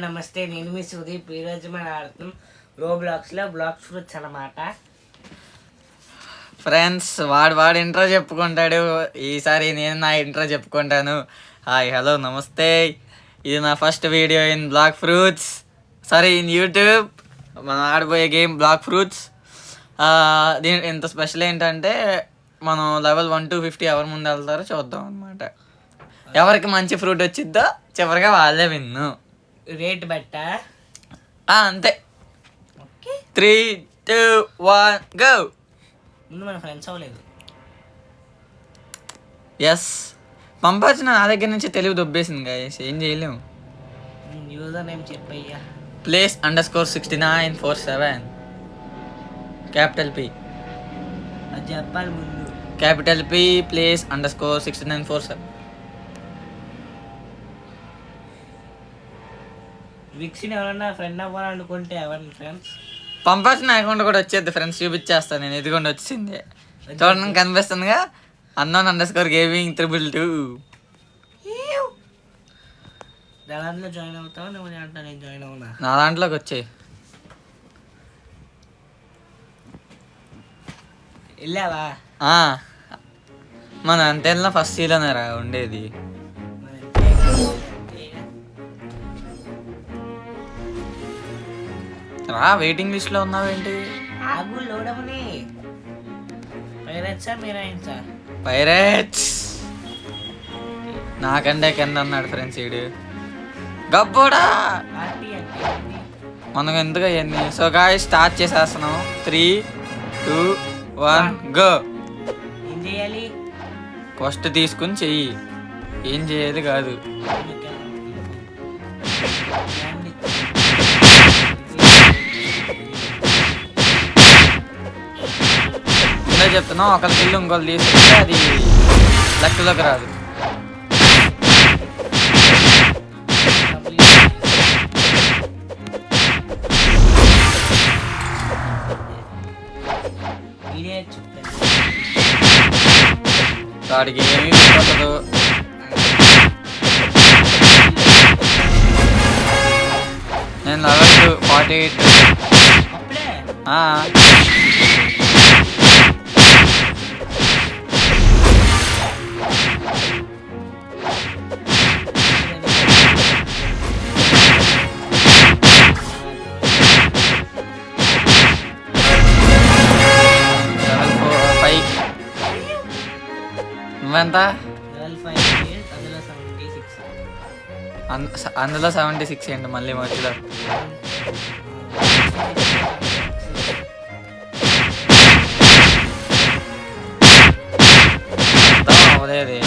నమస్తే, నేను మీ సుదీప్. ఈరోజు మనం ఆడుతాం రోబ్లాక్స్లో బ్లాక్ ఫ్రూట్స్ అన్నమాట. ఫ్రెండ్స్, వాడు ఇంట్రో చెప్పుకుంటాడు. ఈసారి నేను నా ఇంట్రో చెప్పుకుంటాను. హాయ్, హలో, నమస్తే. ఇది నా first video in black fruits, sorry, in YouTube. మనం ఆడబోయే గేమ్ బ్లాక్ ఫ్రూట్స్. దీని ఇంత స్పెషల్ ఏంటంటే మనం లెవెల్ 1 to 50 ఎవరి ముందు వెళ్తారో చూద్దాం అనమాట. ఎవరికి మంచి ఫ్రూట్ వచ్చిద్దో చివరిగా వాళ్ళే విన్ను. రేట్ బట్ట అంతే. 3, 2, 1 గో. ముందు మన ఫ్రెండ్స్ అవ్వలేదు. ఎస్, పంపాల్సిన నా దగ్గర నుంచి తెలివి దొబ్బేసింది గాయస్, ఏం చేయలేము. యూజర్ నేమ్ చెప్పయ్యా. Place _6947 capital P. అది చెప్పాలి ముందు. Capital P place _6947. విక్సిని ఎవరన్నా ఫ్రెండ్ అవ్వాలనుకుంటే ఎవరిని ఫ్రెండ్స్ పంపాల్సిన అకౌంట్ కూడా వచ్చేది ఫ్రెండ్స్, చూపించేస్తాను నేను. ఇదిగోండి వచ్చింది, చూడండి కనిపిస్తుందిగా. _gaming 222. దాంట్లో జాయిన్ అవుతావు, నువ్వు అంటే నేను జాయిన్ అవునా? నా దాంట్లోకి వచ్చాయి. వెళ్ళావా? మన అంతేనా ఫస్ట్ సీలోనే రా ఉండేది. రా, వెయిటింగ్ లిస్ట్ లో ఉన్నావేంటి? ఆగు, లోడమని. పైరేట్సా మీరాయిన్సా? పైరేట్స్. నాకంటే కింద అన్నాడు ఫ్రెండ్స్ ఈడు. గబ్బోడా, మనకు ఎందుకు అవన్నీ. సో గాయ్స్, స్టార్ట్ చేసేస్తున్నాం. 3, 2, 1 గో. ఏం చేయాలి? ఫస్ట్ తీసుకుని చెయ్యి. ఏం చేయాలి కాదు. ఇలా చెప్తున్నాం, ఒకరికి ఇల్లు ఇంకోళ్ళు తీసుకుంటే అది లెక్కలోకి రాదు. వాడికి ఏమీ ఉండదు. నేను లెవెల్ 48. నువ్వెంత? అందులో 76 ఏంటి మళ్ళీ మధ్యలో? అవలేదు.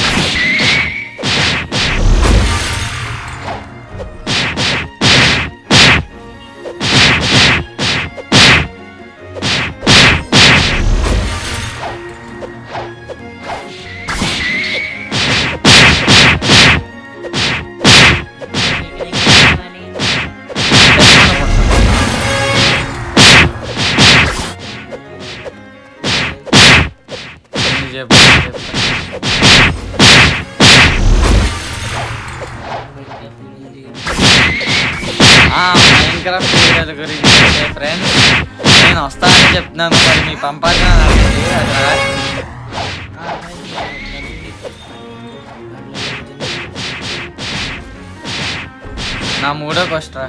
మైన్క్రాఫ్ట్ వీడియోల గురించి ఫ్రెండ్స్ నేను వస్తానని చెప్తున్నాను, మరి మీ పంపాల్సిన నా 3వ క్వశ్చన్ రా.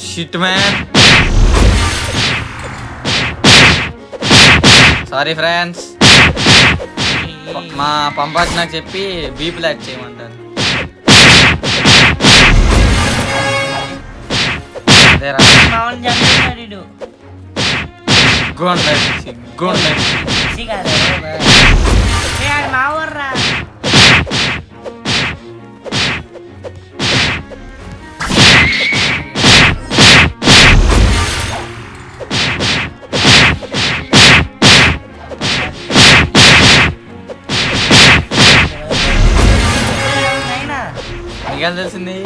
Shit man, sorry friends. మా పంపాచి నాకు చెప్పి బీపీలు యాడ్ చేయమంటారు. అదేరా మావర్రా. నీకు తెలిసింది?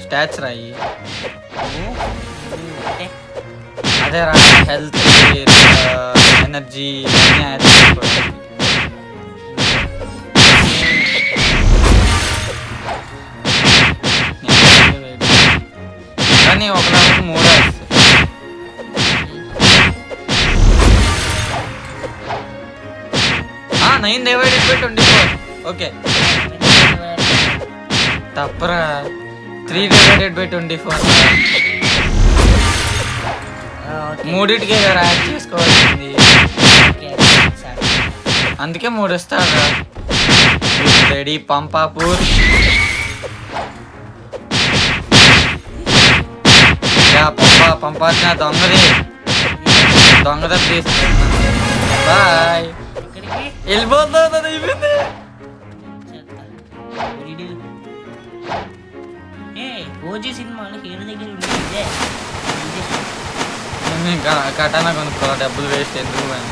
స్టాట్స్ రాయి. అంటే అదే రా, హెల్త్, ఎనర్జీ అన్నీ యాడ్ చేసుకోవడానికి. కానీ ఒక నెలకు 3 వస్తాయి. ఆ 9 డివైడెడ్ బై 24. ఓకే తప్పరా, 3 డివైడెడ్ బై 24. మూడింటికే కదా యాడ్ చేసుకోవాల్సింది, అందుకే 3 ఇస్తాడు. రెడీ పంపాపూర్. పంపాల్సిన దొంగది తీసుకున్నాను. బాయ్. వెళ్ళిపోతుంది, అయిపోయింది. ఓజీ సినిమాలో హీరో దగ్గర ఉండేదే కటానా కొనుక్కో, డబ్బులు వేస్ట్ ఎందుకు అని.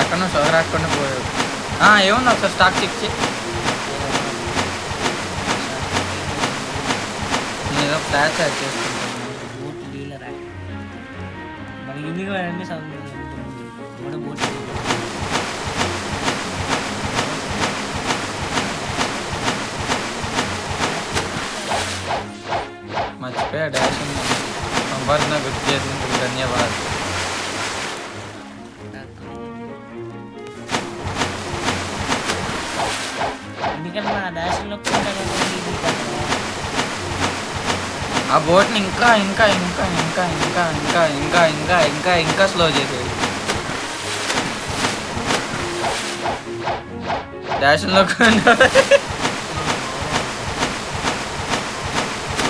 ఎక్కడ షుగర్ రాకుండా పోయాడు. ఏముంది ఒకసారి స్టాక్ చెక్ చేయి. నేను ఏదో ఫ్లాష్ యాడ్ చేసుకుంటాను. మర్చిపోయా డాష్ సంపాదన గుర్తు చేసినందుకు ధన్యవాదాలు. ఆ బోట్ని ఇంకా ఇంకా ఇంకా ఇంకా ఇంకా ఇంకా ఇంకా ఇంకా ఇంకా ఇంకా స్లో చేసేది. డాష్లో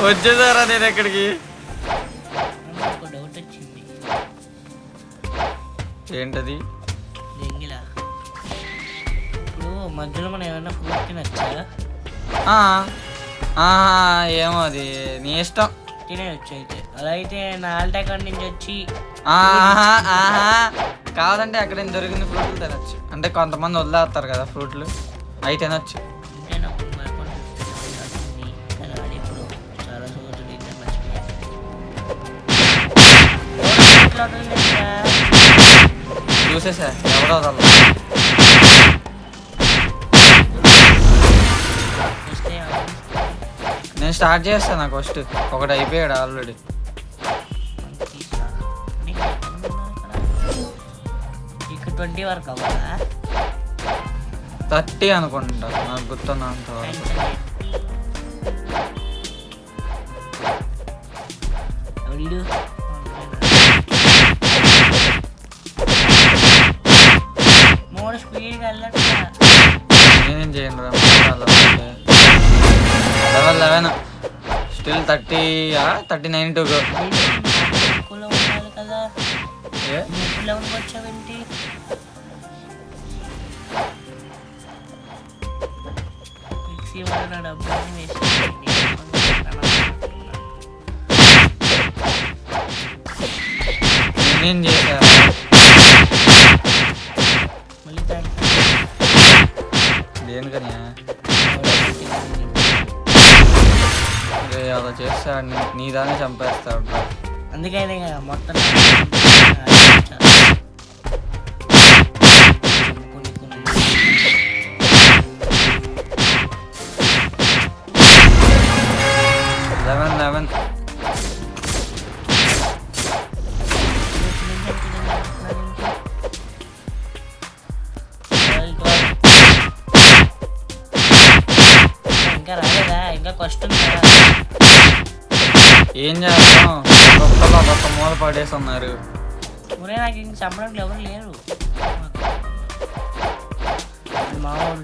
వచ్చేసారా నేను ఎక్కడికి? డౌట్ వచ్చింది. ఏంటది? ఇప్పుడు మధ్యలో మనం ఏమైనా ఫ్రూట్ తినచ్చా? ఏమో అది నీ ఇష్టం, తినేయచ్చు. అయితే అలా అయితే నా ఆల్టాకాడ్ నుంచి వచ్చి కాదంటే అక్కడ దొరికిన ఫ్రూట్లు తినచ్చు. అంటే కొంతమంది వదిలేస్తారు కదా ఫ్రూట్లు, అవి తినచ్చు. చూసేసా ఎవరో నేను స్టార్ట్ చేస్తాను. నాకు ఫస్ట్ ఒకటి అయిపోయాడు ఆల్రెడీ. ఇక్కడ 20 వరకు అవ్వాలా? 30 అనుకుంటా, నాకు గుర్తున్నంత వరకు. నేనేం చేయను రా. Level 11 still 39 to go. నేనేం చేశా? దేనికని అలా చేస్తాడు, నీ దాన్ని చంపేస్తాడు. అందుకనే మొత్తం లెవెన్ ఇంకా రాలేదా? ఇంకా కష్టం కదా. ఏం చేస్తాం, ఒక్క మూల పడేసి ఉన్నారు. ఊరే నాకు ఇంక చంపడానికి ఎవరు లేరు. మావాడు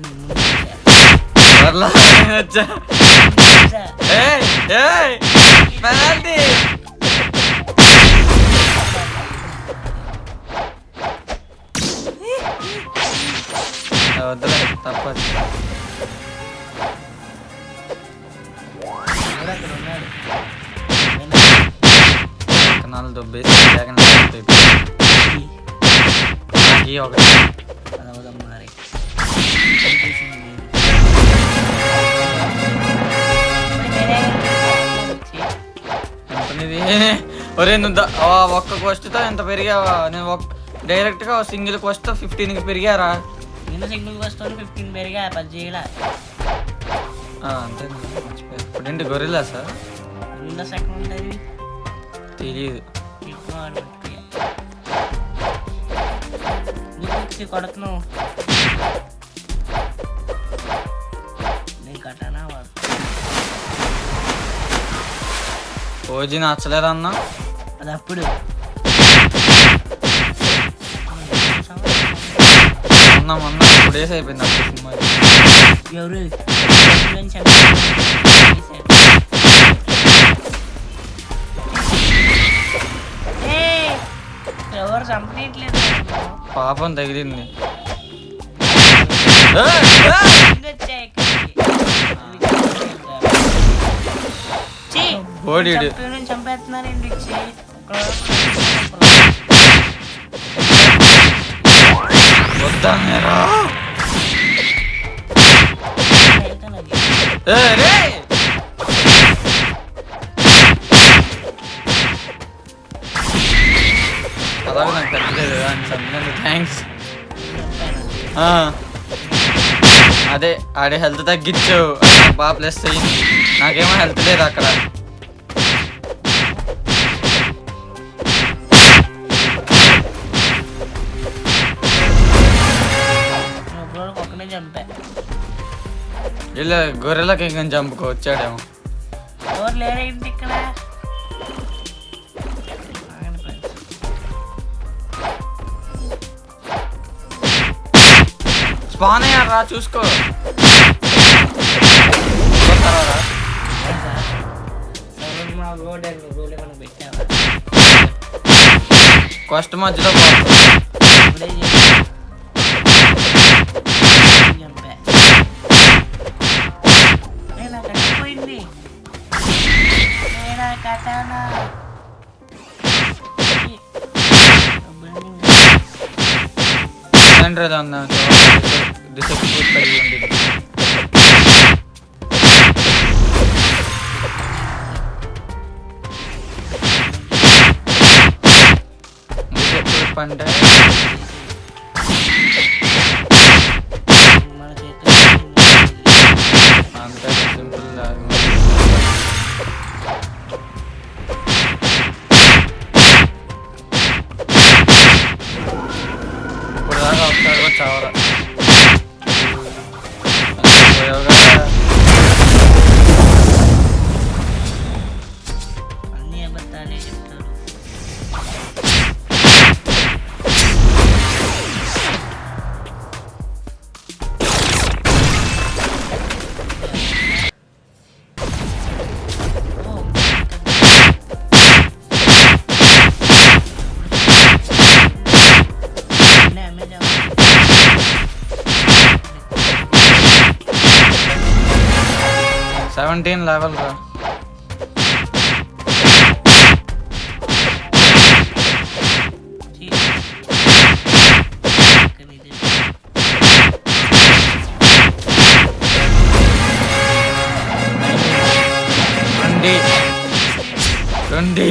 వద్దులే తప్పదు. కనాలు దొబ్బేసి ఒకటి మరి ఏంది ఒరే నువ్వు ఒక్క క్వశ్చన్తో ఎంత పెరిగావా? నేను డైరెక్ట్గా సింగిల్ క్వశ్చన్తో 15కి పెరిగారా? నేను సింగిల్ క్వశ్చన్ 15 పెరిగా 10 చేయాల అంతే. ఇప్పుడు ఏంటి గొరిల్లా సార్? గొరిల్లా సెకండ్ ఉంటుంది తెలియదు. కొడుతున్నావు నేను కట్టానా వాడు ఓజీ నచ్చలేదన్నా? అది అప్పుడు మొన్న 2 days అయిపోయింది అప్పుడు సినిమా. ఎవరు ఎవరు చంపట్లేదు పాపం తగిలింది. ఓడిడు చంపేస్తున్నారండి వద్దానేరా అలాగే నాకు తగ్గలేదు అని చంపినందుకు థ్యాంక్స్. అదే ఆడే హెల్త్ తగ్గించు బాగా ప్లస్ అయ్యింది. నాకేమో హెల్త్ లేదు అక్కడ. ఇలా గొర్రెలకి ఇంకా చంపుకో వచ్చాడేమో. ఎవరు లేరేంటి ఇక్కడ? స్పాన్ అయ్యారా చూసుకో. ఫస్ట్ మధ్యలో కట్టిపోయింది కట్టానా అంటే అంతే సింపుల్. ఇప్పుడు దాకా ఒకసారి కూడా చావరా అన్ని అబద్ధాలే చెప్తారు. లెవెల్ రా. రండి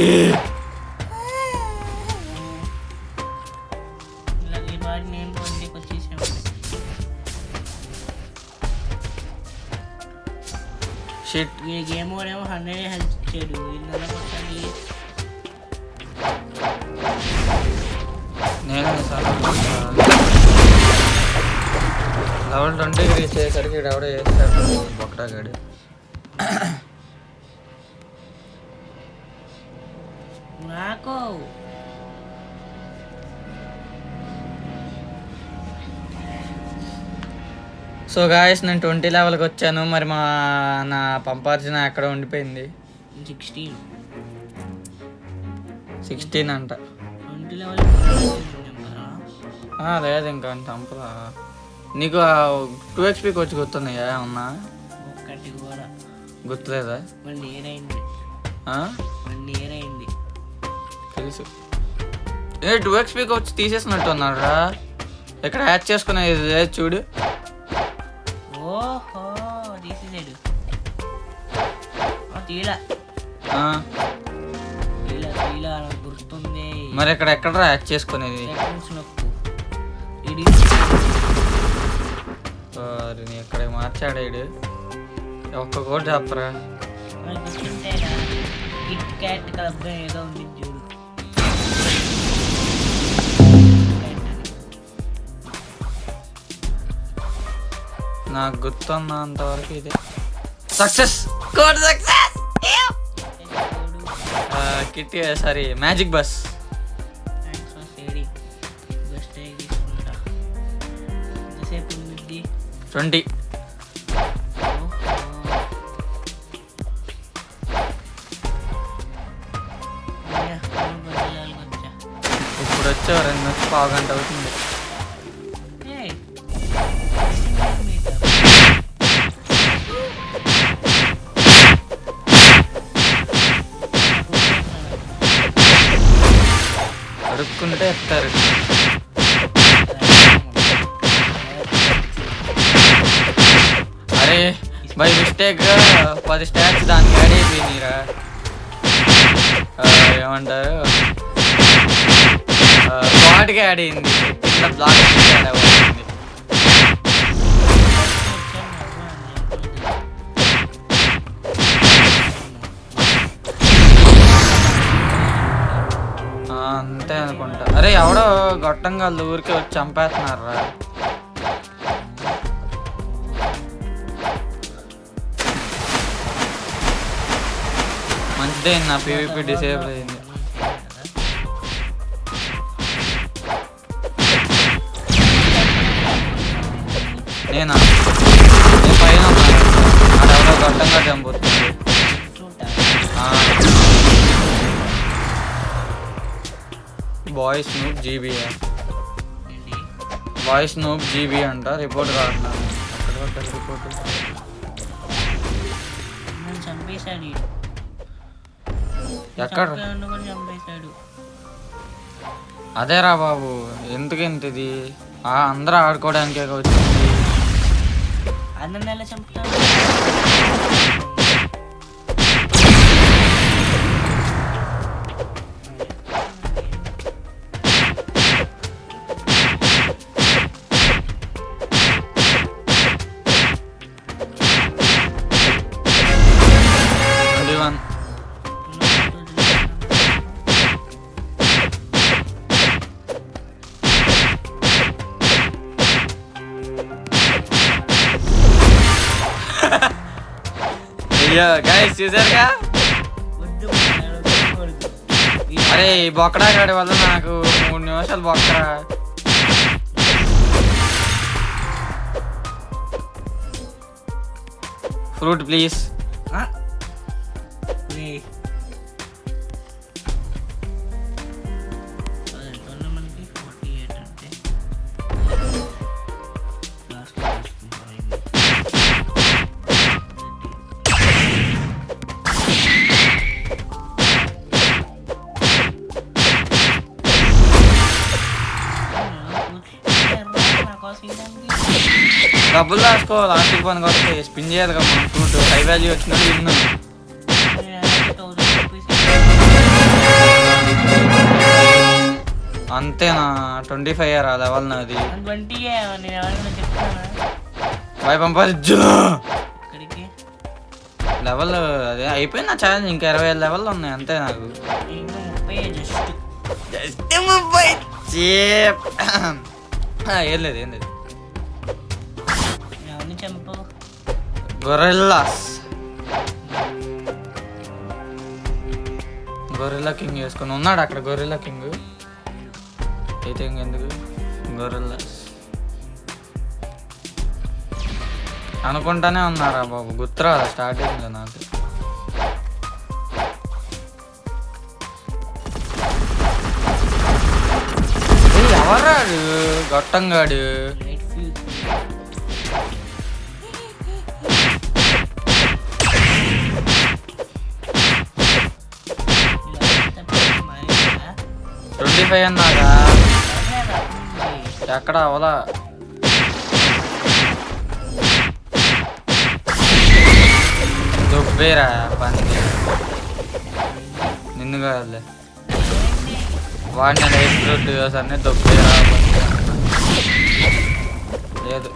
షిట్. ఈ గేమ్ ఏమో 100 హెల్త్ ఇచ్చాడు. ఇలా కొట్టాలి. నేను లెవెల్ 20 రీచ్ అయ్యేసరికి ఎవడో వేస్తాడు బొక్కడాగాడు. నాకు సో గాయస్ నేను 20 లెవెల్కి వచ్చాను. మరి నా పంపార్జున ఎక్కడ ఉండిపోయింది? 16 అంట. లేదు ఇంకా చంపలా. నీకు 2 XP వచ్చి గుర్తున్నాయా ఏమన్నా? గుర్తులేదా? 1 year అయింది తెలుసు. 2 XP వచ్చి తీసేసినట్టు ఉన్నాడు రా. ఇక్కడ హ్యాచ్ చేసుకునేది లేదు చూడు. ఓహో తీసేసాడు. తీలా ఇలా నాకు గుర్తుంది. మరి ఇక్కడ ఎక్కడ యాడ్ చేసుకునేది? సెట్టింగ్స్ నొక్కు. ఇక్కడ మార్చాడు వీడు. ఒక్క కోటి చెప్పరా. నాకు గుర్తుంటేనా కిట్ క్యాట్ క్లబ్ ఏదో ఉంది చూడు. నాకు గుర్తున్నంత వరకు ఇది success code success kit sorry magic bus. Thanks for sharing. Just తీసుకుంటా. ఎంతసేపు ఉంది? 20. ఇప్పుడు వచ్చే 2 నుంచి పావు గంట అవుతుంది. అడుక్కుంటే ఎత్తారు. అరే బై మిస్టేక్ 10 స్టాక్స్ దానికి యాడ్ అయిపోయినాయిరా. ఏమంటారు వాటికి యాడ్ అయింది. కింద బ్లాక్ యాడ్ అవ్వాలి. అంతే అనుకుంటా. అరే ఎవడో గొట్టంగా ఊరికి వచ్చి చంపేస్తున్నారా. మంచిదే నా పీవీపీ డిసేబుల్ అయింది. నేను పైన అడెవడో గొట్టంగా చంపుతుంది. Boys noob GB boys noob GB అంట. రిపోర్ట్ కావట్లేదు. అక్కడ రిపోర్ట్ చంపేశాడు. ఎక్కడ? చంపేశాడు. అదేరా బాబు ఎందుకు ఇంతది? అందరూ ఆడుకోవడానికే వచ్చింది. అందరిని ఎలా చంపుతాడు? గైస్ చూసారుగా. అరే ఈ బొక్కడా గాడి వల్ల నాకు 3 నిమిషాలు బొక్కరా. Fruit please. డబ్బులు దాచుకో. లాస్ట్కి పని కొడితే స్పిన్ చేయాలి కదా మనం. ఫ్రూట్ హై వాల్యూ వచ్చినట్టు విన్ను. అంతేనా? 25 రా లెవెల్ నాది. బాయ్ పంపించు. లెవెల్ అదే అయిపోయింది నా ఛాలెంజ్. ఇంకా 25 లెవెల్లో ఉన్నాయి అంతే నాకు. ఏం లేదు ఏం లేదు. గొరిల్లా కింగ్ వేసుకొని ఉన్నాడు అక్కడ. గొరిల్లా కింగ్ అయితే ఇంకెందుకు గొరిల్లాస్ అనుకుంటానే ఉన్నారా బాబు. గుర్తురా స్టార్టింగ్లో నాకు. ఎవరాడు గొట్టంగాడు? అన్నారా? ఎక్కడ అవలా దుబ్బేరా పని. నిన్ను కాదులే. వాడిని లైఫ్ ఫ్రూట్ అన్నీ దొబ్బే లేదు.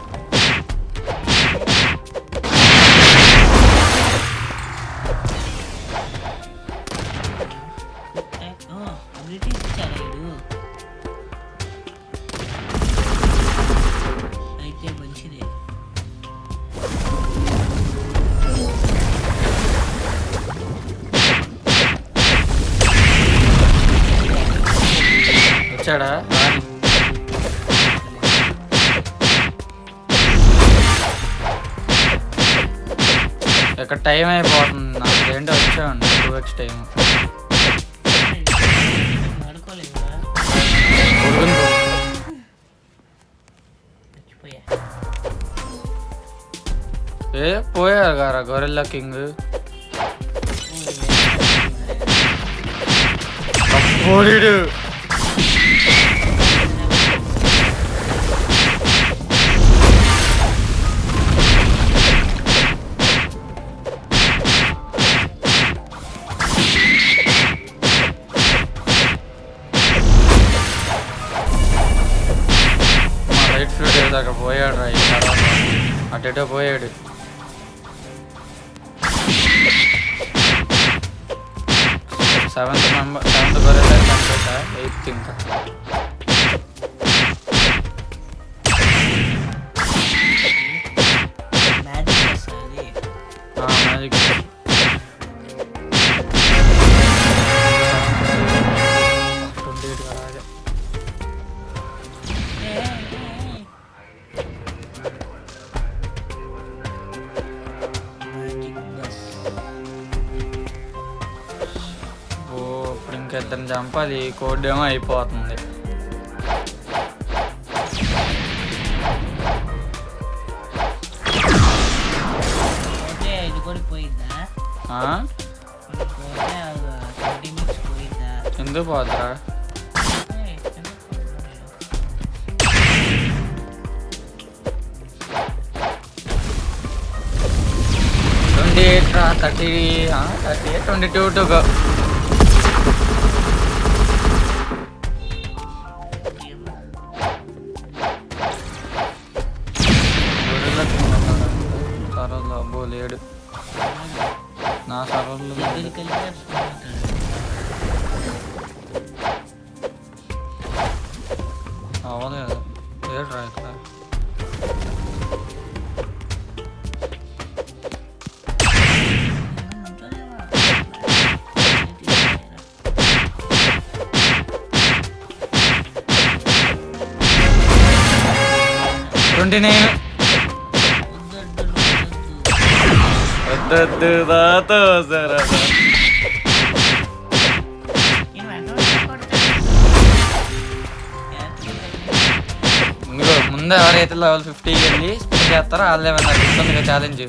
అయితే మంచిదే. వచ్చాడా? ఇక్కడ టైం అయిపోతుంది నాకు. ఏంటో వచ్చామండి 2x టైం. ఏ పోయారు గారా గొరెల్లా కింగ్. ఓడిడు రైట్ ఫీల్డ్ దాకా పోయాడు రా. అటెటో పోయాడు. సెవెంత్ గొర్రెల చనిపోతా. 8th ఇంకా మ్యాజిక్. ఇప్పుడు ఇంకిద్దరిని చంపాలి. కోడ్ ఏమో అయిపోతుంది. ఎందుకు పోతురా? 28 రా. 38 22 to go. సరోలో బోలేడు నా సరోలో అవ్వలేదు. ఏడు రా ఇక్కడ. వద్దు దాతో సరే. ఇందులో ముందు ఎవరైతే లెవెల్ 50 వెళ్ళి స్పిన్ చేస్తారో వాళ్ళే నాకు ఇస్తుంది ఛాలెంజ్.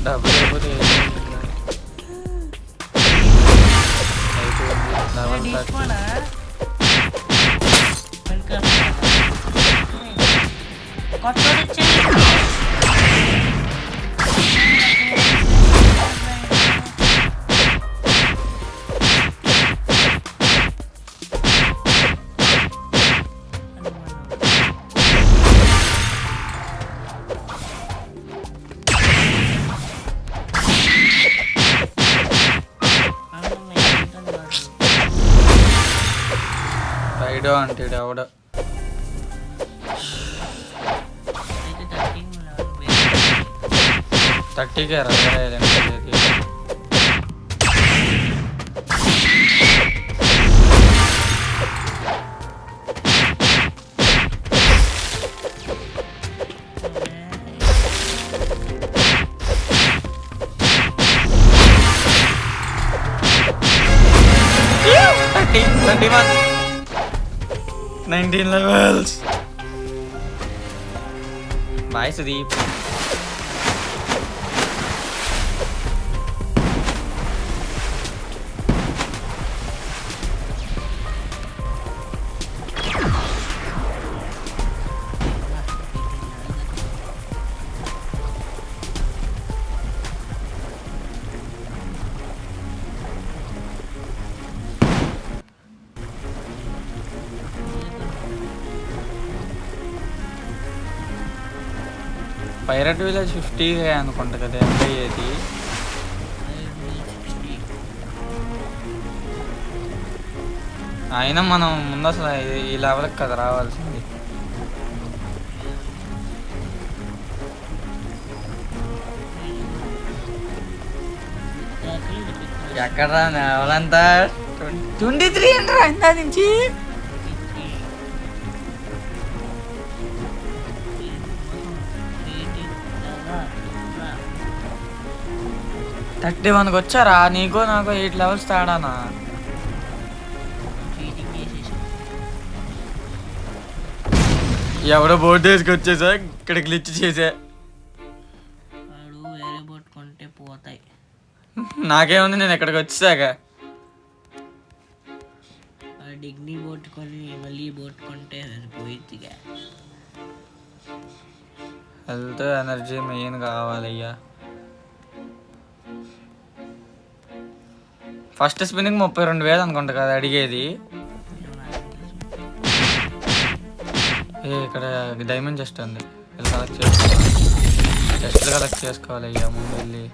డబ్బులు అయిపోతే లెవెల్ 30. రైడో అంటాడు ఆవిడ. థర్టీకే రాలేదు. 19 levels. Bye Sudeep. పైరట్ విలేజ్ 50 అనుకుంటా కదా ఎంత అయ్యేది. అయినా మనం ముందు అసలు ఈ లెవెల్కి కదా రావాల్సింది. ఎక్కడ ఎవరంతా 23 అంటారా ఇందా నుంచి. 31కి వచ్చారా? నీకో నాకు 8 లెవెల్స్ తేడానా? ఎవడో బోట్ వేసుకు వచ్చేసా ఇక్కడ గ్లిచ్ చేసా. వేరే బోట్ కొంటే పోతాయి. నాకేముంది, నేను ఇక్కడికి వచ్చేసాక డిగ్నీ బోట్ కొని మళ్ళీ బోట్ కొంటే పోయిద్దిగా. హెల్త్ ఎనర్జీ మెయిన్ కావాలయ్యా. ఫస్ట్ స్పిన్నింగ్ 32,000 అనుకుంటా కదా అడిగేది. ఇక్కడ డైమండ్ చెస్ట్ ఉంది, కలెక్ట్ చేసుకోవాలి. చెస్ట్లు కలెక్ట్ చేసుకోవాలి అయ్యా ముందు వెళ్ళి.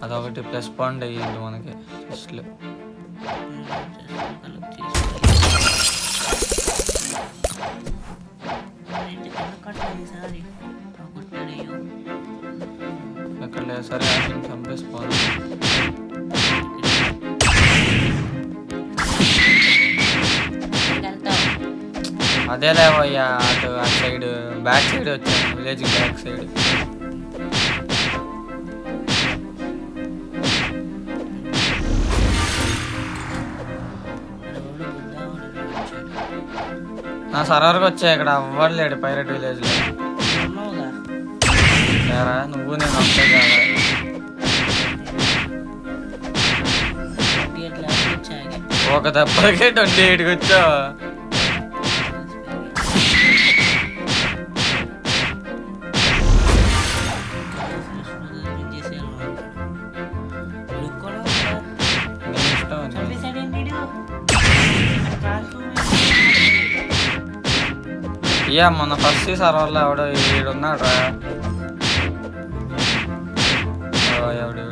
అదొకటి ప్లస్ పాయింట్ అయ్యింది మనకి చెస్ట్లు. ఇక్కడ లేదు సరే చంపేసుకోవాలి. అదే లేవయ్యా అటు సైడ్ బ్యాక్ సైడ్ వచ్చాను, విలేజ్ బ్యాక్ సైడ్. నా సర్వర్కి వచ్చా, ఇక్కడ అవ్వలేడు పైరట్ విలేజ్లో. సరే నువ్వు నేను వస్తే కదా. ఒక దెబ్బకే 28కి వచ్చావు. ఇయ్యా మొన్న ఫస్ట్ సర్వర్లో ఎవడో ఈడున్నాడు రా. ఎవడు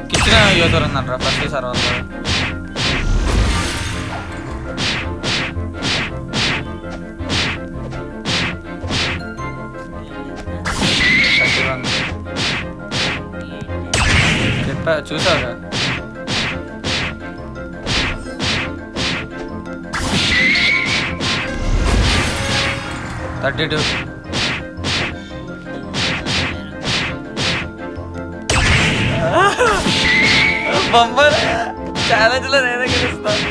కిచెన్ యూజర్ ఉన్నాడు రా ఫస్ట్ సర్వర్లో. చెప్పా చూసావుగా. $32. బొమ్మలు ఛాలెంజ్లో నేనే గెలుస్తాను.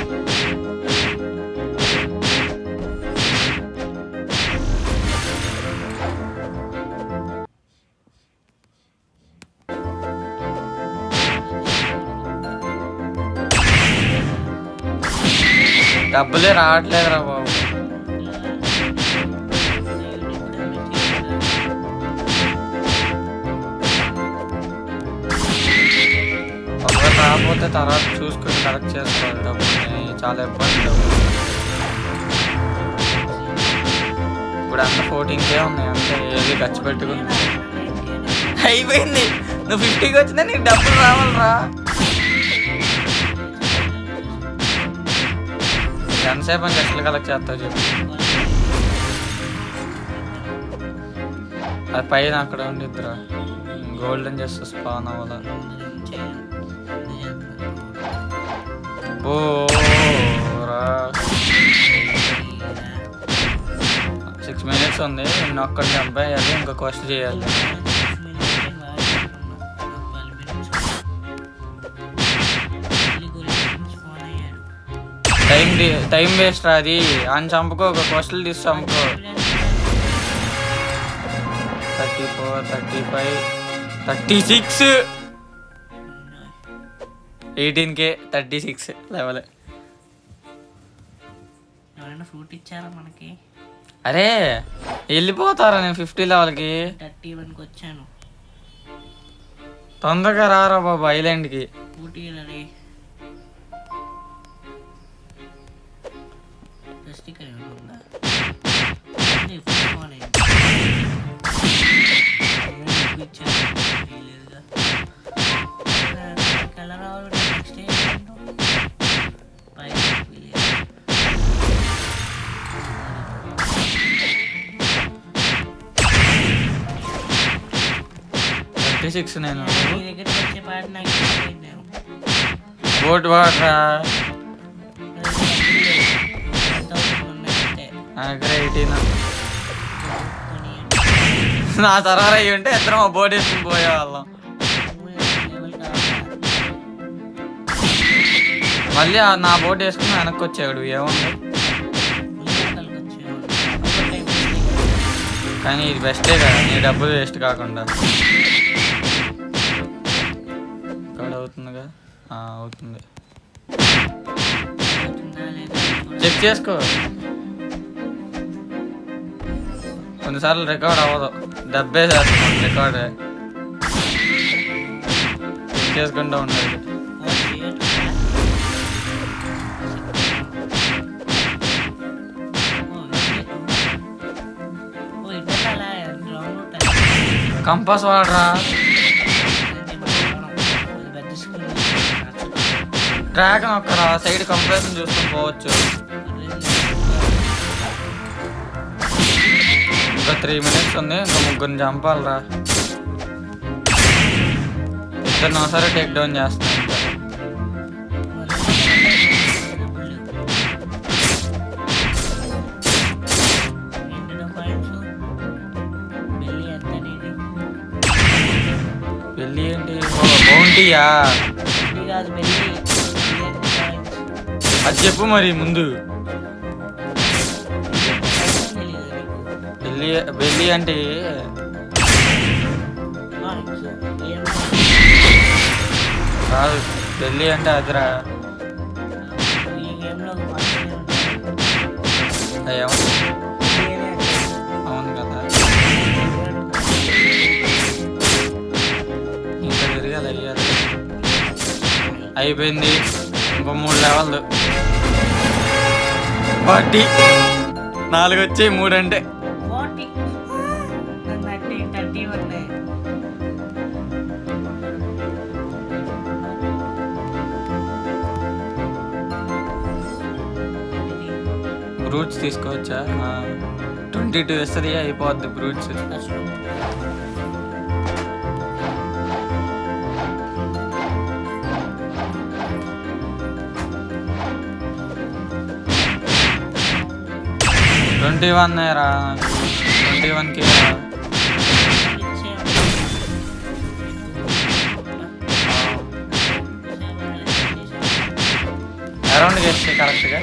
డబ్బులే రావట్లేదురా బాబు. రాకపోతే తర్వాత చూసుకొని కరెక్ట్ చేసుకోవాలి. డబ్బుని చాలా ఇబ్బంది. ఇప్పుడు అంత 14K ఉన్నాయి, అంతే ఏది ఖర్చు పెట్టుకుంది అయిపోయింది. నువ్వు 50కి వచ్చినా నీకు డబ్బులు రావాలరా. ఎంతసేపు అని చెట్లు కలెక్ట్ చేస్తావు చెప్పు. అది పైన అక్కడ ఉండిద్దిరా, గోల్డెన్ చేస్తా స్పాన్ అవ్వాల. ఓరా 6 minutes ఉంది, ఒక్కటి చంపేయాలి, ఇంకా క్వశ్చన్ చేయాలి. టైం వేస్ట్ రా అది. అని చంపుకో, ఒక క్వశ్చన్ తీసి చంపుకో. 34, 35, 36, 18K, 36 లెవెల్. ఫ్రూట్ ఇచ్చారా మనకి? అరే వెళ్ళిపోతారా నేను 50 లెవెల్కి. 31కి వచ్చాను. తొందరగా రారా బాబు ఐలాండ్కి. 36 నేను. నీ దగ్గరికి వచ్చే పాట నాకు ఇష్టమైంది నేను. బోట్ వాడరా 1000 ఉన్నాయంటే దగ్గర 18. నా తర్వాత అయ్యి ఉంటే ఇద్దరం ఆ బోట్ వేసుకుని పోయేవాళ్ళం. లెవెల్ కావాలి. మళ్ళీ నా బోట్ వేసుకుని వెనక్కి వచ్చాడు. ఏముంది ఉల్లిగడ్డలకు వచ్చేవాడు. కానీ ఇది బెస్టే కదా, నీ డబ్బులు వేస్ట్ కాకుండా. ఇక్కడ అవుతుందిగా, అవుతుంది. అవుతుందా లేదా? చెక్ చేసుకో. కొన్నిసార్లు రికార్డ్ అవ్వదు, డబ్బే చేస్తాం రికార్డ్. చెక్ చేసుకుంటూ ఉండాలి. కంపాస్ వాడరా. ట్రాక్ నొక్కరా, సైడ్ కంప్రెషన్ చూసుకొని పోవచ్చు. ఇంకా 3 minutes ఉంది, ఇంకా ముగ్గురిని చంపాలరా. ఇద్దరిని ఒకసారి టేక్ డౌన్ చేస్తాను. పెళ్ళి ఏంటి? బౌంటీయా? అది చెప్పు మరి ముందు. పెళ్ళి అంటే కాదు, పెళ్ళి అంటే అదిరా. అవును కదా, ఇంకా తిరగాలి. అయ్యాలి, అయిపోయింది. ఇంకో 3 లెవెల్. 40 4 వచ్చాయి, 3 అంటే. బ్రూట్స్ తీసుకోవచ్చా? 22 వస్తుంది, అయిపోద్ది బ్రూట్స్. $21 రా, 21K రా. అరౌండ్ చేస్తే కరెక్ట్గా.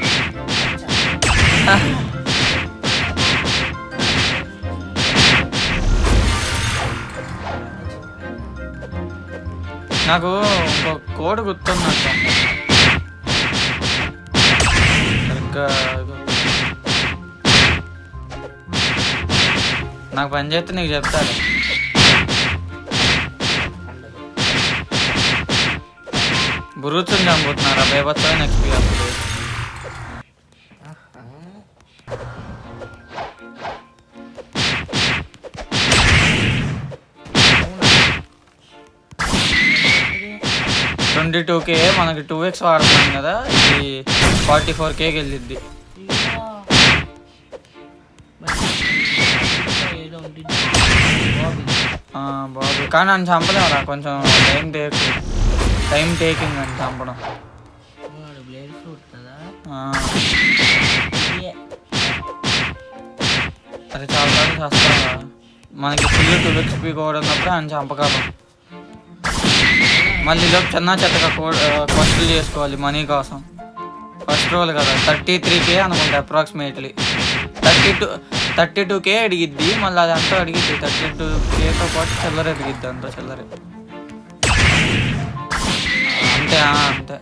నాకు ఇంకో కోడ్ గుర్తున్నట్టు సరిగ్గా. నాకు పని చేస్తే నీకు చెప్తాను. బురుచుని చంపుతున్నారా బేబత్సమైన ఎక్స్పీ అప్పుడు. $22K, మనకి 2x వాడుతున్నాం కదా, ఇది 44Kకి వెళ్ళిద్ది. బాబు కానీ నన్ను చంపలేమరా, కొంచెం టైం టేకింగ్ అని చంపడం. అది చాలా సార్లు చేస్తావా. మనకి ఫుల్ 2XP కోడ్ ఉన్నప్పుడు ఆయన చంపగలం. మళ్ళీ చిన్న చెత్తగా క్వశ్చన్లు చేసుకోవాలి మనీ కోసం. ఫస్ట్ రోల్ కదా 33K అనుకుంటా అప్రాక్సిమేట్లీ. 32K అడిగిద్ది, మళ్ళీ అది అంతా అడిగిద్ది. 32Kతో పాటు చిల్లర అడిగిద్ది, అంతా చిల్లరే. అంతే అంతే.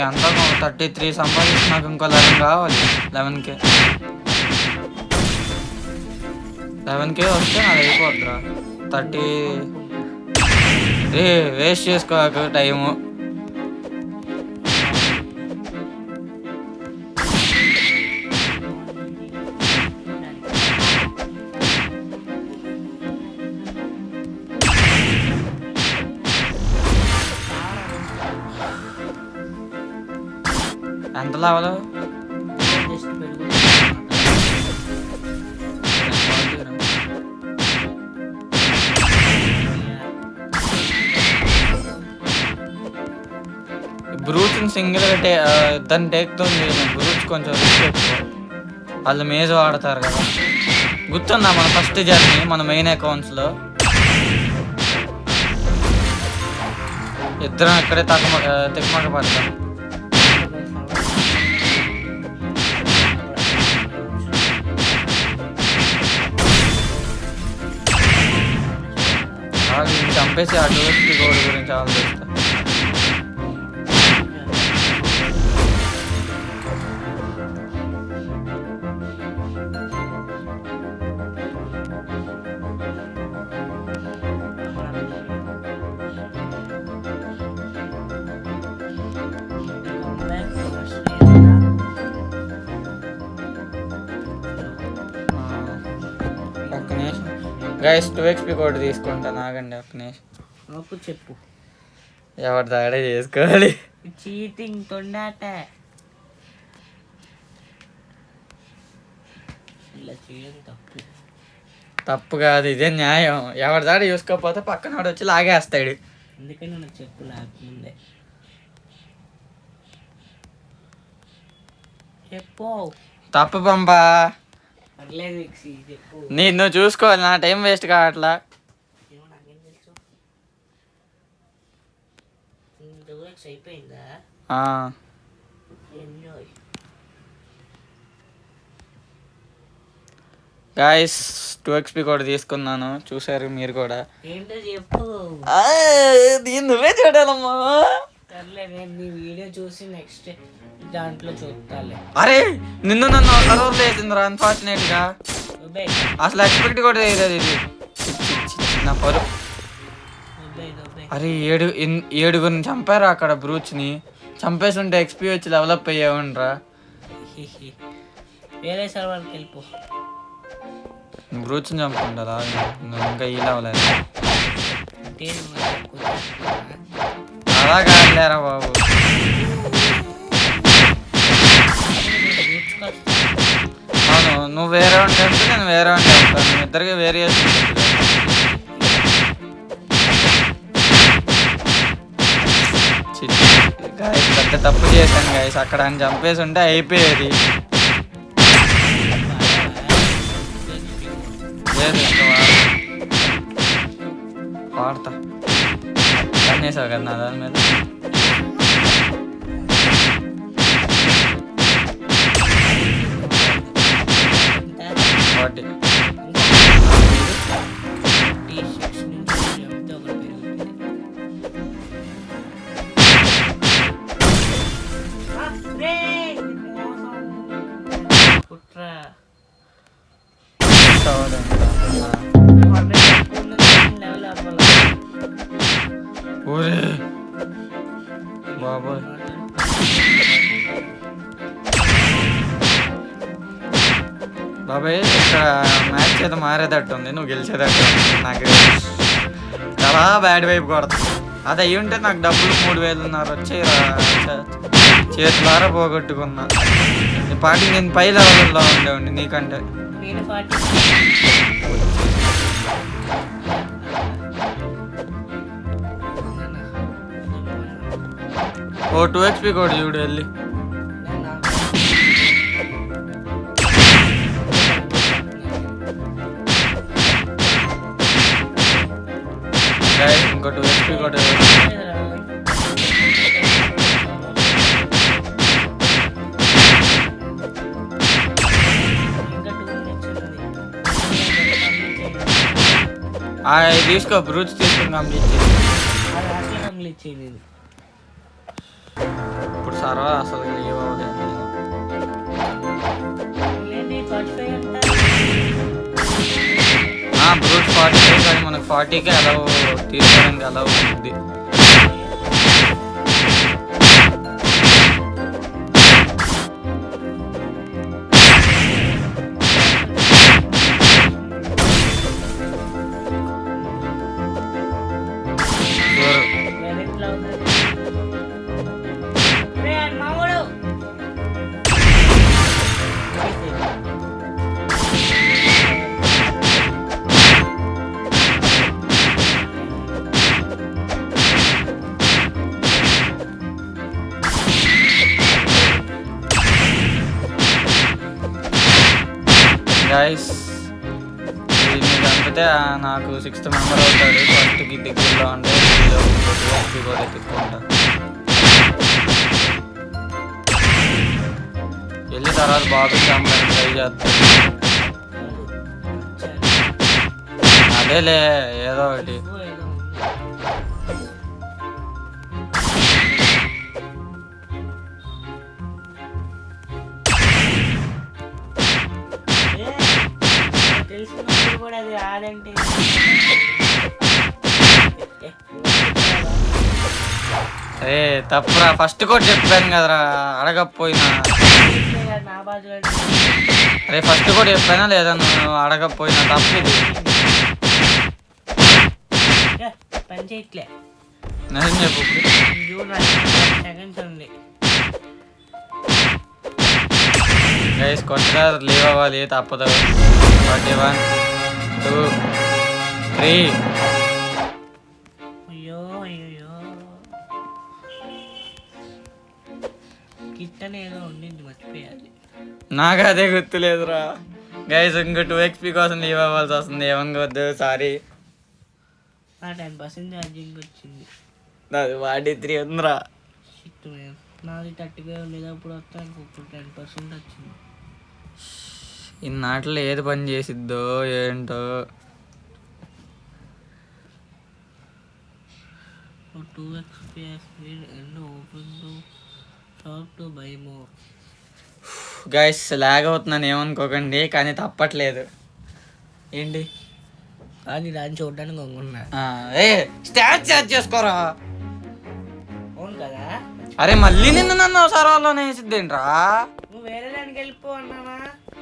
అంతా 33 సంపాదించి నాకు ఇంకో 11 కావాలి. 11K వస్తే నాకు అయిపోద్దిరా. 30 వేస్ట్ చేసుకోక టైము. ఎంత లావాలో బ్రూచ్ని సింగిల్గా దాన్ని టేక్తో బ్రూచ్ కొంచెం రిస్క్ ఎక్కువ. వాళ్ళు మేజ్ వాడతారు కదా. గుర్తుందా మన ఫస్ట్ జర్నీ మన మెయిన్ అకౌంట్స్లో ఇద్దరం ఇక్కడే తెగమక పడతాం. చంపేసి ఆ టూరిస్ట్ గోడ్ గురించి ఆలోచిస్తా. ఒక్క నిమిషం గైస్ 2xp కోడ్ తీసుకుంటాను, ఆగండి ఒక్క నిమిషం. నాకు చెప్పు, ఎవరి దాడే చేసుకోవాలి. చీటింగ్ తొండాట ఇలా చేయడం తప్పు. తప్పు కాదు, ఇదే న్యాయం. ఎవరి దాడి చూసుకోకపోతే పక్కన వాడు వచ్చి లాగేస్తాడు. అందుకని నాకు చెప్పు లేకముందే చెప్పు. తప్పు పంపా, పర్లేదు చెప్పు. నువ్వు చూసుకోవాలి, నా టైం వేస్ట్ కావట్లా. నాకేం తెలుసు, అయిపోయిందా? ఎంజాయ్ గాయస్ 2xp కూడా తీసుకున్నాను, చూసారు మీరు కూడా. ఏంటో చెప్పు. దీన్ని నువ్వే చూడాలమ్మా. సర్లే, నేను నీ వీడియో చూసి నెక్స్ట్ దాంట్లో చూడాలి. అరే నన్ను కలవర్ లేసిందిరా అన్ఫార్చునేట్ గా. అసలు ఎక్స్పెక్ట్ కూడా చేయలేదు ఇది నా పరు. అరే ఏడుగురిని చంపారా అక్కడ. బ్రూచ్ని చంపేసి ఉంటే ఎక్స్పీ వచ్చి డెవలప్ అయ్యావుండ్రా. వేరే సర్వర్కి వెళ్ళిపో. బ్రూచ్ని చంపుకుంటారా నువ్వు, ఇంకా ఈ లెవెల్ అలా కాదులేరా బాబు. అవును, నువ్వు వేరే ఉంటే నేను వేరే ఉంటే ఉంటాను, మేము ఇద్దరికి వేరియేషన్. గాయస్ పెద్ద తప్పు చేశాను గాయస్, అక్కడ అని చంపేసి ఉంటే అయిపోయేది. లేదు ఇంకా వాడతా కన్నేసావు కదా నా దాని మీద. ఊరే బాబోయ్, బాబాయ్ ఇక్కడ మ్యాచ్ అయితే మారేటట్టు ఉంది, నువ్వు గెలిచేటట్టు ఉంది. నాకు చాలా బ్యాడ్ వైపు కొడుతుంది. అది అయ్యి ఉంటే నాకు డబ్బులు 3000 వచ్చి చేతులారా పోగొట్టుకున్నా. ఈ పార్టీ నేను పై లెవెల్లో ఉండేవాడిని నీకంటే. ఓ 2xp కూడా చూడు వెళ్ళి. ఇంకో 2xp కూడా తీసుకో. బ్రూచ్ తీసుకుని కంప్లీట్ చేయి. ఇప్పుడు సర్వర్ అసలు లీవ్ అవ్వలేదు. బ్రూట్ 45 కానీ మనకు 40కే అలా తీసుకోవడానికి అలా ఉంది. గైస్ దీన్ని చంపితే నాకు 6th మెంబర్ అవుతాడు. ఫస్ట్కి దగ్గరలో అంటే కూడా ఎత్తుక్కుంటా వెళ్ళి తర్వాత బాబు చంపడానికి ట్రై చేస్తాడు. అదేలే ఏదో ఒకటి. తెలిసినప్పుడు కూడా అది రాదంటే అరే తప్పురా, ఫస్ట్ కూడా చెప్పాను కదరా అడగకపోయినా. నా బాజు అరే ఫస్ట్ కూడా చెప్పానా లేదా నువ్వు అడగకపోయినా తప్పిది. పని చేయట్లే నిజం చెప్పు. సెకండ్స్ ఉంది గైస్ కొత్తగా లీవ్ అవ్వాలి తప్పదు. 1 2 3. అయ్యో అయ్యో కిట్టన్ ఏదో ఉండింది మర్చిపోయాలి. నాకు అదే గుర్తులేదురా గైస్. ఇంకో 2 XP కోసం లీవ్ అవ్వాల్సి వస్తుంది. ఏమనుకోవద్దు, సారీ. 10% ఛార్జింగ్ వచ్చింది. నాది 43 ఉందిరా. నాది 30 ఉండేది, అప్పుడు వస్తాను. ఇప్పుడు 10% వచ్చింది. ఇన్నాటిలో ఏది పని చేసిద్దో ఏంటో. 2 XP and open to shop to buy more. Guys lag అవుతున్నాను ఏమనుకోకండి, కానీ తప్పట్లేదు. ఏంటి అది దాన్ని చూడడానికి కొనుక్కున్నా. ఏ స్టార్ట్ చార్జ్ చేసుకోరా. అవును కదా. అరే మళ్ళీ నన్ను సర్వర్లోనే వేసిద్దేంట్రా. నువ్వు వేరే దానికి వెళ్ళిపో అన్నానా.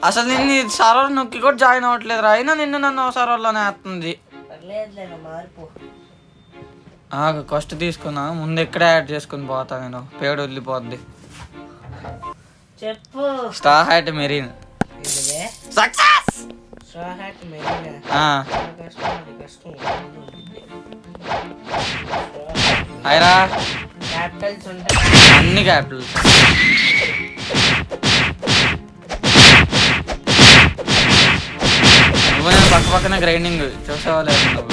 అసలు నిన్ను సర్వర్ నొక్కి కూడా జాయిన్ అవ్వట్లేదురా, అయినా నన్ను సర్వర్లోనే వేస్తుంది. పర్లేదులే మారిపో. కష్ట తీసుకున్నా ముందు ఎక్కడే యాడ్ చేసుకుని పోతా నేను. పేడు వదిలిపోద్ది. చెప్పు. స్టార్ హ్యాట్ మెరీన్ సక్సెస్. స్టార్ హ్యాట్ మెరీన్ కష్టం. అయిరా క్యాపిటల్స్ ఉంటాయి, అన్ని క్యాపిటల్స్. నువ్వు నేను పక్క పక్కన గ్రైండింగ్ చూసేవాళ్ళు నువ్వు.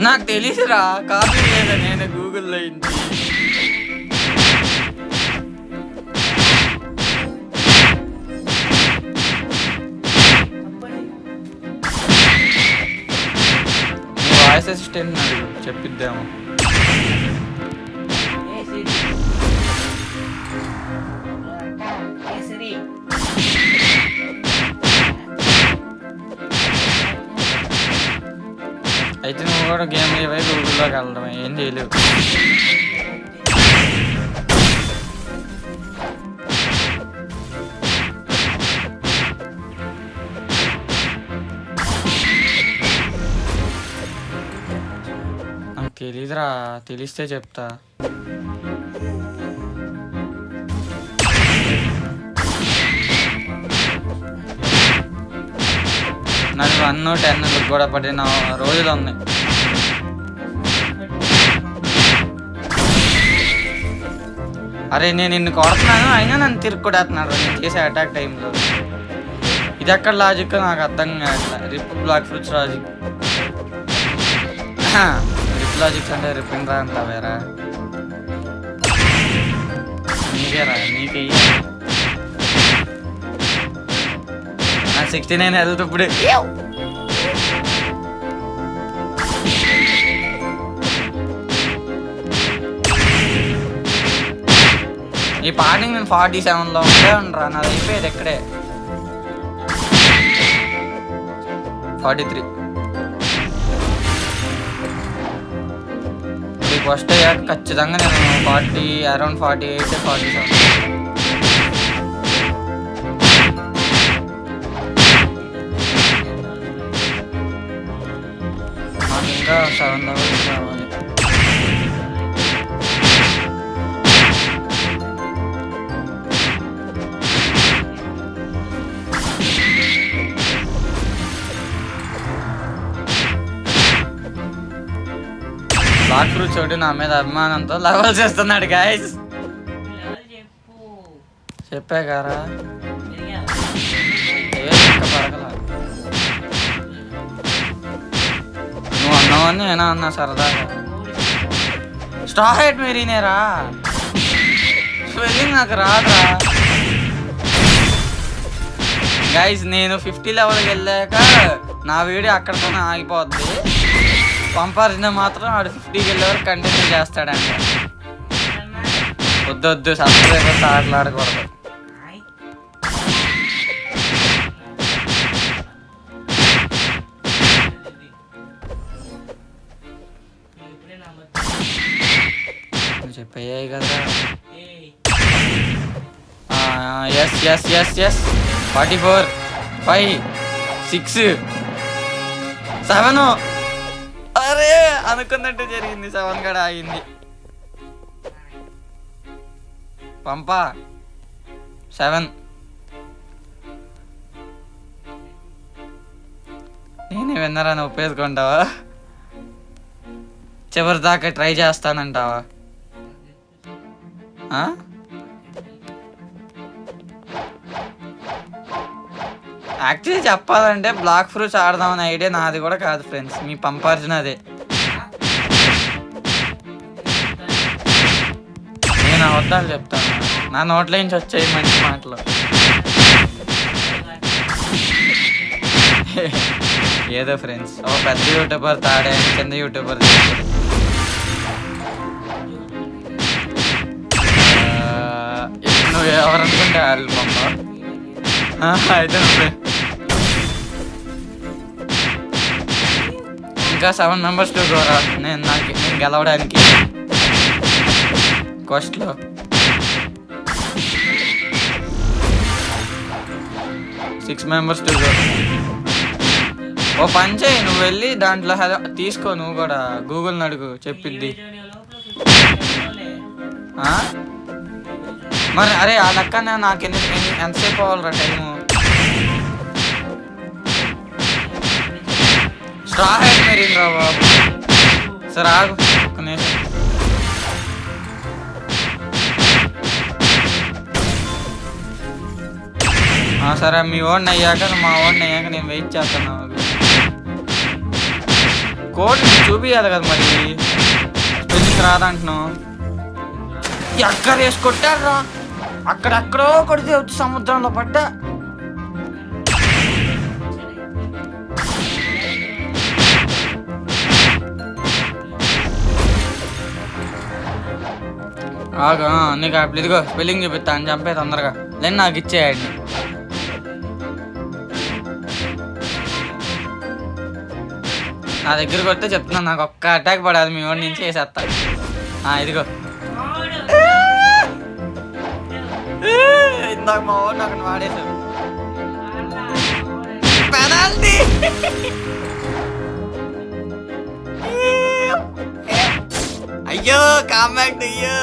నాకు తెలిసిరా, కాపీ లేదా నేను గూగుల్లో ఇంటి. వాయిస్ అసిస్టెంట్ అడుగు చెప్పిద్దాము. అయితే నువ్వు కూడా గేమ్ లేవై గూగుల్లోకి వెళ్ళడం ఏం చేయలేవు. నాకు తెలీదురా, తెలిస్తే చెప్తా. నాకు 1 10 కూడా పడిన రోజులు ఉన్నాయి. అరే నేను నిన్ను కొడుతున్నాను, అయినా నన్ను తిరుక్కొడేస్తున్నాడు నేను చేసే అటాక్ టైంలో. ఇది ఎక్కడ లాజిక్ నాకు అర్థం కాదు. రిప్ బ్లాక్ ఫ్రూట్స్ లాజిక్. రిప్ లాజిక్స్ అంటే రిప్పింగ్ రా అంట వేరా. నీకేరా నీకే 69 హెల్త్ ఇప్పుడు. ఈ పార్టీ నేను 47లో ఉండరా, నాది అయిపోయేది ఎక్కడే 43. మీకు వస్తే ఖచ్చితంగా నేను 40 అరౌండ్ 48 47. ఇంకా 7 లెవెల్స్ కావాలి. బ్లాక్ ఫ్రూట్ చోటు నా మీద అభిమానంతో లెవెల్ చేస్తున్నాడు గాయస్. చెప్పా కారా ఇంకా పడగల నువ్వు అన్నావని నేనా అన్నా సరదాగా. స్టార్ హైట్ మెరీనేరా స్పెల్లింగ్ నాకు రాదురా గైస్. నేను 50 లెవెల్కి వెళ్ళాక నా వీడియో అక్కడితోనే ఆగిపోద్ది. పంపార్జిన మాత్రం ఆడు 50కి వెళ్ళే వరకు కంటిన్యూ చేస్తాడంట. వద్దు సబ్స్క్రైబర్స్ ఆటలాడకూడదు. చెప్పయ్యాయి కదా. ఎస్ 44 5 6 7. అరే అనుకున్నట్టు జరిగింది. 7 కూడా ఆగింది. పంపా 7. నేనే విన్నరాని ఒప్పేసుకుంటావా? చివరి దాకా ట్రై చేస్తానంటావా? యాక్చువల్లీ చెప్పాలంటే బ్లాక్ ఫ్రూట్స్ ఆడదామని ఐడియా నాది కూడా కాదు ఫ్రెండ్స్, మీ పంపార్జున అదే. నేను అబద్ధాలు చెప్తాను, నా నోట్ల నుంచి వచ్చాయి మంచి మాటలు. ఏదో ఫ్రెండ్స్, ఓ పెద్ద యూట్యూబర్ తాడే చిన్న యూట్యూబర్ నువ్వు ఎవరనుకుంటే వాళ్ళు పంప. అయితే ఇంకా 7 మెంబర్స్ టు గోరా నేను గెలవడానికి కోస్ట్లో. Six members to go. ఓ పని చేయి, నువ్వు వెళ్ళి దాంట్లో తీసుకో, నువ్వు కూడా గూగుల్ని అడుగు చెప్పిద్ది. మరి అరే ఆ లెక్క నాకు ఎంతసేపు అవ్వాలరా టైము? స్ట్రా హెడ్ మెరీన్ రా బాబు. సరే ఆగు ఒక్క నిమిషం. సరే మీ ఓడిని అయ్యాక మా ఓడిని అయ్యాక నేను వెయిట్ చేస్తాను. కోడ్ చూపియాలి కదా మరి, స్పెల్లింగ్ రాదంటున్నావు. ఎక్కడ వేసి కొట్టారా? అక్కడెక్కడో కొడితే వచ్చి సముద్రంలో పడ్డా. ఆగా నీకు అప్పుడు ఇదిగో స్పెల్లింగ్ చూపిస్తా అని చంపే తొందరగా లేని నాకు ఇచ్చేయండి. నా దగ్గరకు వస్తే చెప్తున్నాను, నాకు ఒక్క అటాక్ పడాలి మీ వాడి నుంచి వేసేస్తా. ఇదిగో ఇందాక మా వాడిని అక్కడ వాడేసావు. పెనాల్టీ. అయ్యో కాంబ్యాక్ అయ్యో.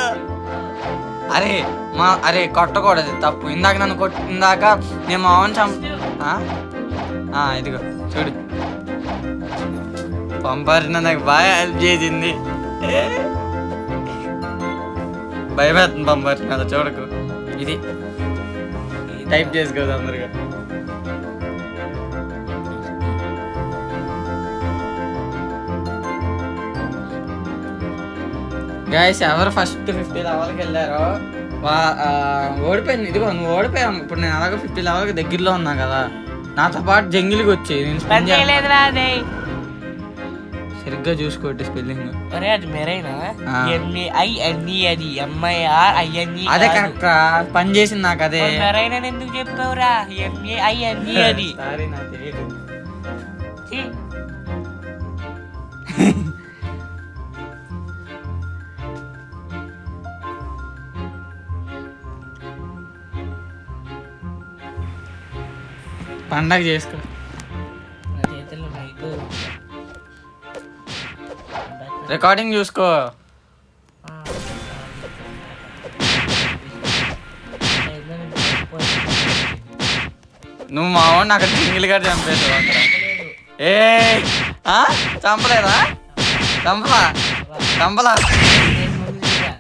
అరే కొట్టకూడదు, తప్పు. ఇందాక నన్ను ఇందాక నేను మా వాడిని ఇదిగో చూడు పంపార్జిన నాకు బాగా హెల్ప్ చేసింది. భయపడుతుంది పంపార్జిన, అలా చూడకు. ఇది టైప్ చేసుకోదు అందరుగా. గైస్ ఎవరు ఫస్ట్ 50 లెవెల్కి వెళ్ళారో ఓడిపోయింది. ఇదిగో నువ్వు ఓడిపోయావు. ఇప్పుడు నేను అలాగే 50 లెవెల్కి దగ్గరలో ఉన్నా కదా, నాతో పాటు జంగిల్కి వచ్చి నేను సరిగ్గా చూసుకోండి స్పెల్లింగ్. అదే కరెక్ట్ పని చేసింది నాకు. అదే ఎందుకు చెప్పావురా? అది సారీ నాకు తెలియదు. పండగ చేసుకో. రికార్డింగ్ చూసుకో. నువ్వు మా వాడిని అక్కడ సింగిల్ గా చంపేసావు అక్కడ. చంపలేదా? చంపలా కంబలా నేను ముందు చూసా.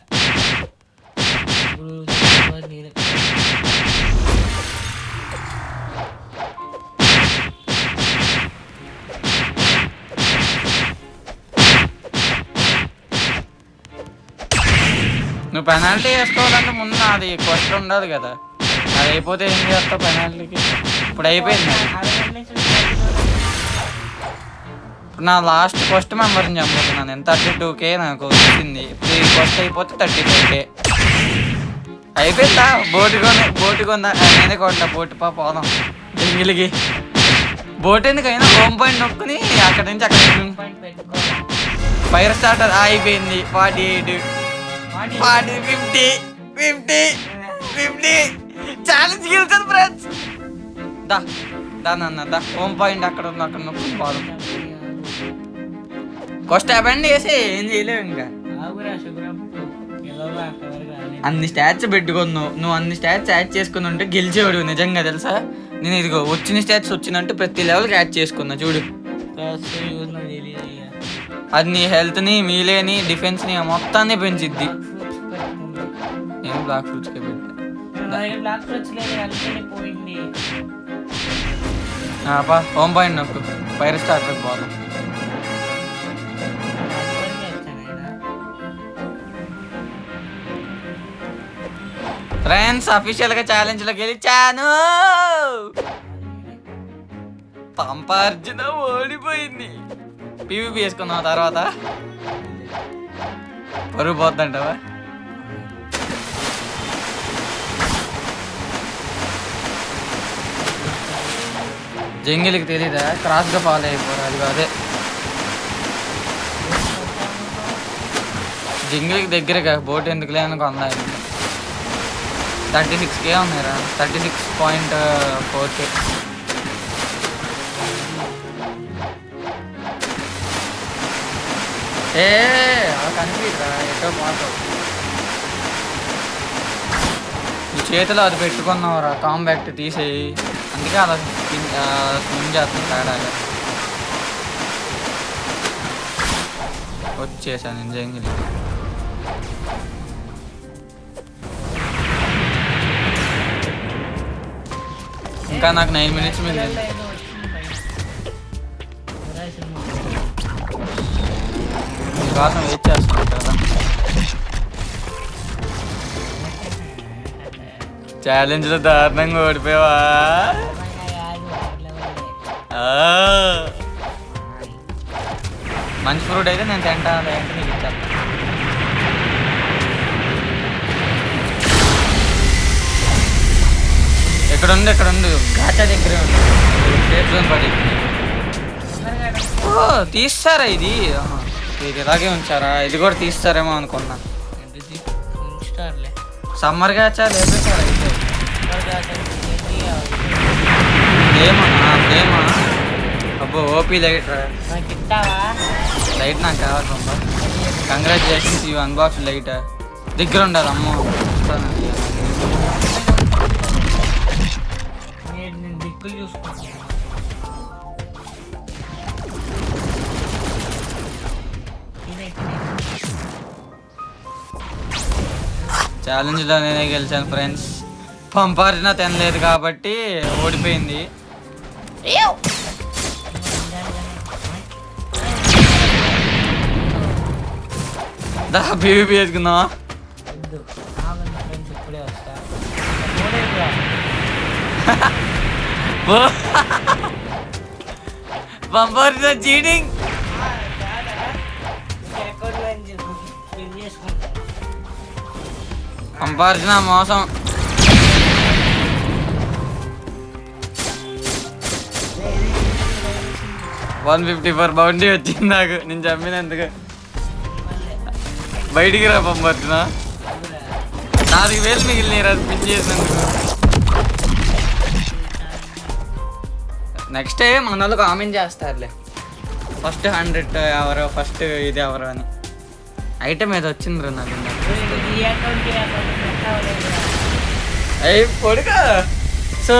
ఇప్పుడు చెప్పబోయేది నేనే. నువ్వు పెనాల్టీ వేసుకోవాలంటే ముందు అది క్వశ్చన్ ఉండదు కదా, అది అయిపోతే ఏం చేస్తావు పెనాల్టీకి? ఇప్పుడు అయిపోయింది. ఇప్పుడు నా లాస్ట్ ఫస్ట్ మెంబర్ని చంపుతున్నాను. నేను 32K నాకు వచ్చింది. ఇప్పుడు ఈ ఫస్ట్ అయిపోతే 35K అయిపోయిందా? బోటు కొన్నా నేనే కొన్నా. బోటు పోదాం జంగిలికి. బోట్ ఎందుకైనా హోమ్ పాయింట్ నొక్కుని అక్కడి నుంచి అక్కడ ఫైర్ స్టార్టర్ అయిపోయింది. 48 40 50 50 50 ఛాలెంజ్ గెలుతుంది ఫ్రెండ్స్. దా హోమ్ పాయింట్ అక్కడ ఉంది, అక్కడ నొక్కుని పోదాం. ఫస్ట్ అబెండ్ చేసి ఏం చేయలేవు ఇంకా. అన్ని స్టాట్స్ పెట్టుకున్నావు నువ్వు, అన్ని స్టాట్స్ యాడ్ చేసుకుని ఉంటే గెలిచేవాడు నిజంగా తెలుసా. నేను ఇదిగో వచ్చిన స్టాట్స్ వచ్చినంటే ప్రతి లెవెల్కి యాడ్ చేసుకున్నా చూడు. అది నీ హెల్త్ని, మీలేని, డిఫెన్స్ని మొత్తాన్ని పెంచిద్ది. నేను బ్లాక్ ఫ్రూట్స్కే పెట్టా. హోమ్ పాయింట్ నొక్కు, ఫైర్ స్టార్టర్కి పోదాం. ఫ్రెండ్స్ అఫీషియల్ గా ఛాలెంజ్ లో గెలిచాను. పంపార్జున ఓడిపోయింది. PVP వేసుకున్నావు తర్వాత పరుగు పోద్దంటావా? జంగిలికి తెలీదా? క్రాస్గా ఫాలో అయిపోరు. అది అదే జంగిలికి దగ్గరగా బోట్ ఎందుకు లేని కొందా. 36K ఉన్నాయిరా, 36.4K. అలా కనిపిరా ఎటో పోతావు. నీ చేతిలో అది పెట్టుకున్నావురా, కాంబాక్ట్ తీసేయి. అందుకే అలా స్విమ్ చేస్తుంది తేడాగా. వచ్చేసాను నేను జంగిలి. ఇంకా నాకు 9 minutes మిగిలింది. మీకోసం వెయిట్ చేస్తున్నాను కదా. ఛాలెంజ్లో దారుణంగా ఓడిపోయావా? మంచి ఫ్రూట్ అయితే నేను తింటా, లేదంటే నీకు ఇచ్చాను. ఇక్కడ ఉండు గాచా దగ్గరే ఉంది. సేఫ్ జోన్ పడి తీస్తారా? ఇది ఇలాగే ఉంచారా? ఇది కూడా తీస్తారేమో అనుకున్నా. సమ్మర్ గాచా లేపేసారా? అయితే ఏమా అబ్బో ఓపీ లైట్ లైట్ నాకు కావాలి పంపా. కంగ్రాచులేషన్స్, ఇవి అన్బాక్స్ లైట్ దగ్గర ఉండాలి. అమ్మో ఛాలెంజ్లో నేనే గెలిచాను ఫ్రెండ్స్. పంపార్జున తినలేదు కాబట్టి ఓడిపోయింది. దా PVP వేసుకుందామా? పంపార్జున చీటింగ్. పంపార్జున మోసం. $154 బౌండరీ వచ్చింది నాకు నేను చంపినందుకు. బయటికి రా పంపార్జున. 4000 మిగిలినాయి రా పిన్ చేసినందుకు. నెక్స్ట్ టైం మన వాళ్ళు కామెంట్ చేస్తారులే, ఫస్ట్ 100 ఎవరు, ఫస్ట్ ఇది ఎవరు అని. ఐటమ్ ఏదో వచ్చింది రా నాకు. అయ్యి పొడుగా. సో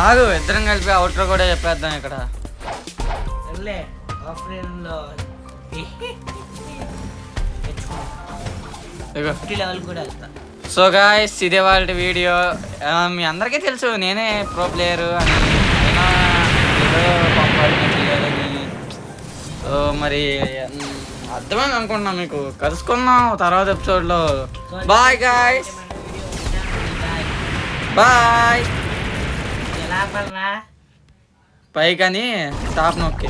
ఆగు, ఇద్దరం కలిపి అవుటర్ కూడా చెప్పేద్దాం ఇక్కడ. ఇగో 50 లెవెల్ కూడా వెళ్తా. సో గాయ్స్ ఇదే వాళ్ళ వీడియో. మీ అందరికీ తెలుసు నేనే ప్రో ప్లేయర్ అని, అయినా ఏదో పంపాలని చేయాలని. సో మరి అర్థమైంది అనుకుంటున్నా మీకు. కలుసుకుందాం తర్వాత ఎపిసోడ్లో. Bye guys, bye. ఎలా పడరా పైకని టాప్ నొక్కి